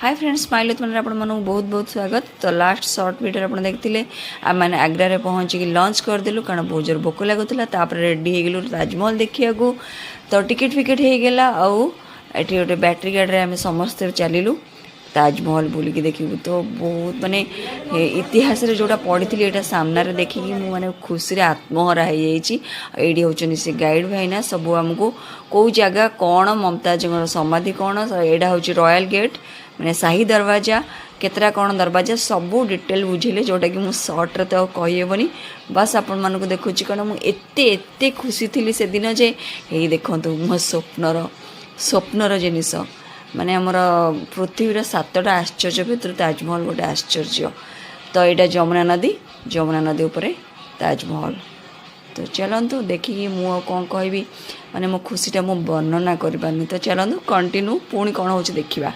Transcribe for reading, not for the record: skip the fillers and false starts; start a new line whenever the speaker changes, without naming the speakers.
Hi friends smile मैंने आप बहुत बहुत स्वागत। तो लास्ट शॉर्ट वीडियो आप देखते आम मैंने आग्रा पहुँचिकी लंच करदेलु कारण बहुत जोर भोक लगुला। रेडी हो गलु ताजमहल देखा। तो टिकेट फिकेट हो गला आठी गोटे बैटेरी गाड़ी आम समस्ते चलू ताजमहल बुलिकी देखू। तो बहुत माने इतिहास जोटा पढ़ी यहाँ सामने देखिकी मैंने खुशी आत्महरा हो जाइए। होचनी से गाइड भाईना सब आमको कौ जगह कौन ममताज समाधि कौन यहाँ हूँ रॉयल गेट मैंने शाही दरवाजा केतरा कौन दरवाजा सब डिटेल बुझेले जोटा कि मुझे सर्ट्रे तो कहीहेनी। बस आपण मानक देखुची कारण मुझे खुशी थी से दिन जे यही देखु मो स्वप्नर जिनिस माने आमर पृथ्वीर 7टा आश्चर्य भितर ताजमहल गोटे आश्चर्य। तो यहाँ जमुना नदी उपरे ताजमहल। तो चलतु देखिए मु कौन कहबी माने मो खुशीटा मु वर्णना कर पारनी। तो चलतु कंटिन्यू पुणी कौन हो देखा।